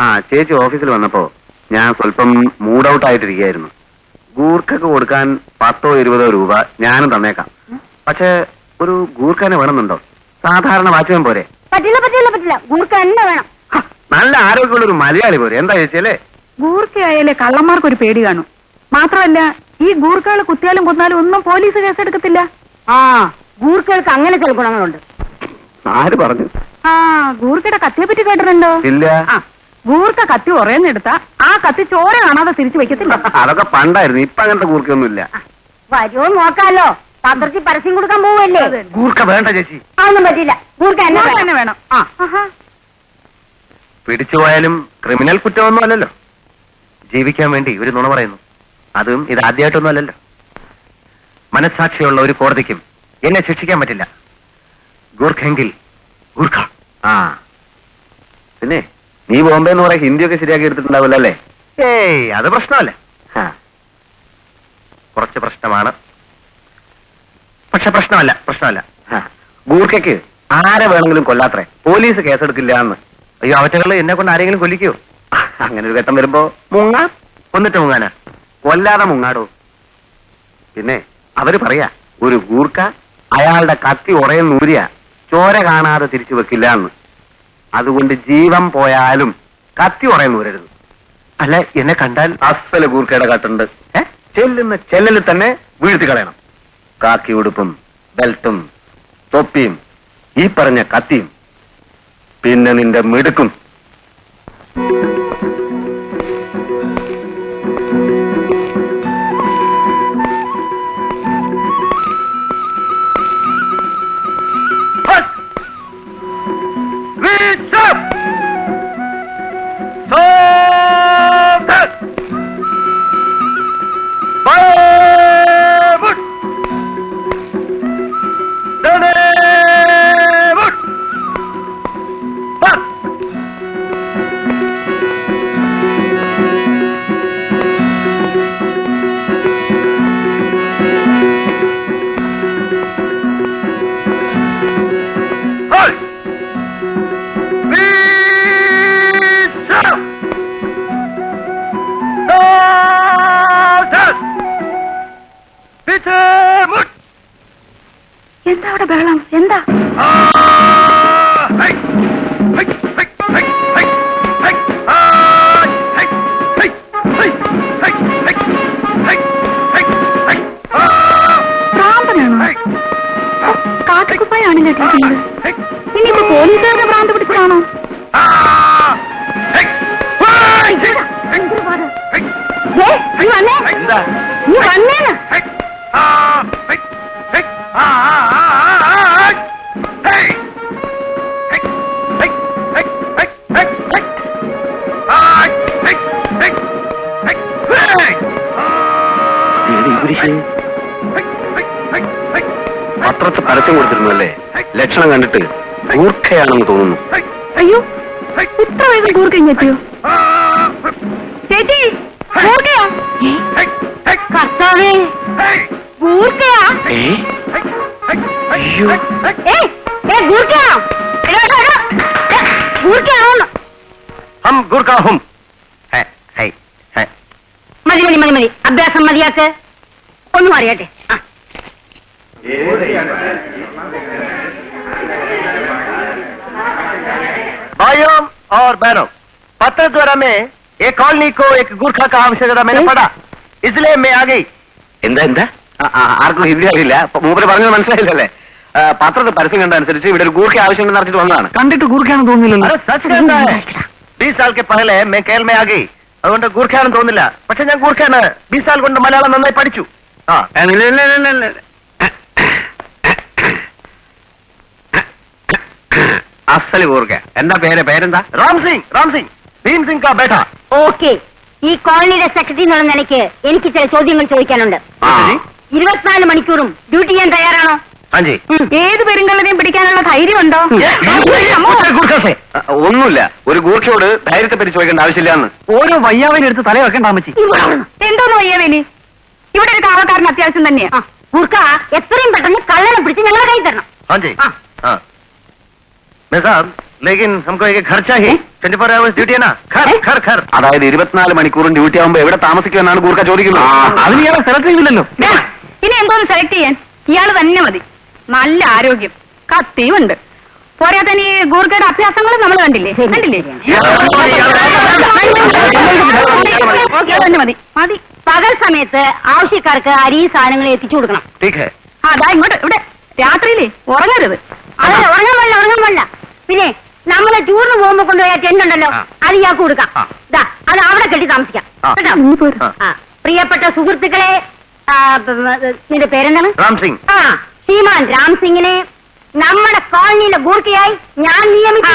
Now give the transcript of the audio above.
ആ ചേച്ചി ഓഫീസിൽ വന്നപ്പോ ഞാൻ സ്വല്പം മൂഡ് ഔട്ട് ആയിട്ടിരിക്കുകയായിരുന്നു. ഗൂർഖക്ക് കൊടുക്കാൻ 10 or 20 രൂപ ഞാനും തന്നേക്കാം. പക്ഷെ ഒരു ഗൂർഖനെ വേണമെന്നുണ്ടോ? സാധാരണ വാച്ച്മാൻ പോരെ? പറ്റില്ല പറ്റില്ല പറ്റില്ല, ഗൂർഖ തന്നെ വേണം. നല്ല ആരോഗ്യമുള്ള ഒരു മലയാളി പോരെ? എന്താ ചേച്ചിയല്ലേ? ഗൂർഖയായാലേ കള്ളന്മാർക്കൊരു പേടി കാണും. മാത്രമല്ല ഈ ഗൂർഖകൾ കുത്തിയാലും കൊന്നാലും ഒന്നും പോലീസ് കേസെടുക്കത്തില്ല. ആ, ഗൂർഖകൾക്ക് അങ്ങനെ ചില ഗുണങ്ങളുണ്ട്. ആര് പറഞ്ഞു? ആ, ഗൂർഖയുടെ കത്തിയെ പറ്റി കേട്ടിട്ടുണ്ടോ? ഇല്ല. ആ, ഗൂർഖ കത്തി ഉറയെന്നെടുത്താ ആ കത്തി ചോര കാണാതെ തിരിച്ചു വെക്കത്തില്ല. അതൊക്കെ പണ്ടായിരുന്നു, ഇപ്പൊ അങ്ങനത്തെ ഗൂർഖയൊന്നുമില്ല. വരുമോ നോക്കാലോ, പത്രത്തിൽ പരസ്യം കൊടുക്കാൻ പോവല്ലേ. ഗൂർഖ വേണ്ട ചേച്ചി. അതൊന്നും പറ്റില്ല, ഗൂർഖ തന്നെ വേണം. ആ, പിടിച്ചുപോയാലും ക്രിമിനൽ കുറ്റമൊന്നും അല്ലല്ലോ. ജീവിക്കാൻ വേണ്ടി ഒരു നുണ പറയുന്നു. അതും ഇത് ആദ്യമായിട്ടൊന്നും അല്ലല്ലോ. മനസ്സാക്ഷിയുള്ള ഒരു കോടതിക്കും എന്നെ ശിക്ഷിക്കാൻ പറ്റില്ല. ഗൂർഖെങ്കിൽ ഗൂർഖ. ആ പിന്നെ നീ ബോംബെ എന്ന് പറയാൻ ഹിന്ദിയൊക്കെ ശരിയാക്കി എടുത്തിട്ടുണ്ടാവില്ല അല്ലേ? ഏയ്, അത് പ്രശ്നമല്ല. കുറച്ച് പ്രശ്നമാണ്, പക്ഷെ പ്രശ്നമല്ല. ഗൂർഖയ്ക്ക് ആരെ വേണമെങ്കിലും കൊല്ലാത്രേ, പോലീസ് കേസെടുക്കില്ല എന്ന്. അയ്യോ, അവറ്റകള് എന്നെ കൊണ്ട് ആരെങ്കിലും കൊല്ലിക്കോ? അങ്ങനെ ഒരു ഘട്ടം വരുമ്പോ മുങ്ങാം. കൊന്നിട്ട് മുങ്ങാനാ, കൊല്ലാതെ മുങ്ങാടോ. പിന്നെ അവര് പറയാ, ഒരു ഗൂർഖ അയാളുടെ കത്തി ഉറയെന്നൂരിയ ചോര കാണാതെ തിരിച്ചു വെക്കില്ല എന്ന്. അതുകൊണ്ട് ജീവൻ പോയാലും കത്തി ഉറയെന്നൂരരുത്. അല്ല, എന്നെ കണ്ടാൽ അസല് ഗൂർഖയുടെ കാട്ടുണ്ട്. ചെല്ലുന്ന ചെല്ലലിൽ തന്നെ വീഴ്ത്തി കളയണം. കാക്കി ഉടുപ്പും ബെൽറ്റും തൊപ്പിയും ഈ പറഞ്ഞ കത്തിയും പിന്നെ നിന്റെ മിടുക്കും. എന്താ അവിടെ ബഹളം? എന്താ? ഭ്രാന്തനാണോ? കാട്ടുകുപ്പായാണല്ലോ ഇട്ടിരിക്കുന്നത്. ഇനിയിപ്പോ പോലീസുകാരുടെ ഭ്രാന്ത് പിടിച്ചതാണോ? നീ വന്നേനാ? പത്രത്തിൽ പരസ്യം കൊടുത്തിരുന്നു അല്ലേ? ലക്ഷണം കണ്ടിട്ട് ഗൂർഖയാണെന്ന് തോന്നുന്നു. അയ്യോ, ഇത്ര വേഗം ഗൂർഖ എത്തിയോ? ചേച്ചി, ഗൂർഖയാ? കർത്താവേ, ഗൂർഖയാ? ഗൂർഖയാണോ? ഗൂർഖയാണോ? ഹം ഗൂർഖ ഹും. മതി മതി മതി മതി, അഭ്യാസം മതിയാക്ക്. ഒന്നും അറിയട്ടെ. भाइयों और बहनों, पत्र द्वारा में एक कॉलोनी को एक गुरखा का आवश्यकता मैंने पढ़ा, इसलिए मैं आ गई. എന്താ എന്താ? ആർക്കും ഹിന്ദി അറിയില്ല, മൂപ്പര് പറഞ്ഞത് മനസ്സിലായില്ലല്ലേ? പത്രത്തിൽ പരസ്യം കണ്ട അനുസരിച്ച് ഇവിടെ ഒരു ഗൂർഖ ആവശ്യമുണ്ടെന്ന് നടത്തിട്ട് വന്നതാണ്. കണ്ടിട്ട് ഗൂർഖയാണെന്ന് തോന്നില്ലല്ലോ. 20 साल के पहले मैं केरल में आ गई, അതുകൊണ്ട് ഗൂർഖയാണെന്ന് തോന്നില്ല. പക്ഷെ ഞാൻ ഗൂർഖയാണ്. 20 साल കൊണ്ട് മലയാളം നന്നായി പഠിച്ചു. അസല് ഗൂർഖ. എന്താ പേരെന്താ? രാം സിംഗ് ഭീം സിംഗ് കാ ബേട്ട. ഓക്കെ, ഈ കോളനിയുടെ സെക്രട്ടറി എന്നുള്ള നിലയ്ക്ക് എനിക്ക് ചില ചോദ്യങ്ങൾ ചോദിക്കാനുണ്ട്. 24 മണിക്കൂറും ഡ്യൂട്ടി ചെയ്യാൻ തയ്യാറാണോ? ഏത് പെരുങ്കള്ളനെയും പിടിക്കാനുള്ള ധൈര്യമുണ്ടോ? ഒന്നുമില്ല, ഒരു ഗൂർഖയോട് ധൈര്യത്തെ പറ്റി ചോദിക്കേണ്ട ആവശ്യമില്ലാന്ന്. ഓരോ വയ്യാവിനെ എടുത്ത് തല വെക്കേണ്ട അമ്മച്ചി. എന്തോന്ന് വയ്യാവേനി? ഇവിടെ ഒരു കാവക്കാരൻ അത്യാവശ്യം തന്നെയാ. ഗൂർഖ എത്രയും പെട്ടെന്ന് കള്ളനെ പിടിച്ച് ഞങ്ങളെ കൈ തരണം. मैं साहब लेकिन हमको एक घर चाहिए 24 hours ड्यूटी है ना घर അതായത് 24 മണിക്കൂറും ഡ്യൂട്ടി ആവുമ്പോ എവിടെ താമസിക്കുമെന്നാണ് ഗൂർഖ ചോദിക്കുന്നത്. അതിന് ഇയാളെ സെലക്ട് ചെയ്തില്ലല്ലോ. ഇനി എന്തോന്ന് സെലക്ട് ചെയ്യാൻ ഇയാള് തന്നെ മതി. നല്ല ആരോഗ്യം, കത്തിയുണ്ട്. പോരാത്തന്നെ ഈ ഗൂർഖയുടെ അഭ്യാസങ്ങളും നമ്മൾ കണ്ടില്ലേ ഇയാൾ തന്നെ മതി മതി. പകൽ സമയത്ത് ആവശ്യക്കാർക്ക് അരി സാധനങ്ങൾ എത്തിച്ചു കൊടുക്കണം. ठीक है. അതാ ഇങ്ങോട്ട് ഇവിടെ രാത്രിയിലേ ഉറങ്ങരുത്. അതെ, ഉറങ്ങാൻ പാടില്ല. പിന്നെ നമ്മള് ടൂറിന് പോകുമ്പോ കൊണ്ടുപോയ ടെന്റ് ഉണ്ടല്ലോ, അത് ഇയാൾക്ക് കൊടുക്കാം. ദാ, അത് അവിടെ കെട്ടി താമസിക്കാം കേട്ടോ. പ്രിയപ്പെട്ട സുഹൃത്തുക്കളെ, നിന്റെ പേരെന്താണ്? राम सिंह. ശ്രീമാൻ രാം സിംഗിനെ നമ്മുടെ കോളനിയിലെ ഗൂർഖയായി ഞാൻ നിയമിച്ചു.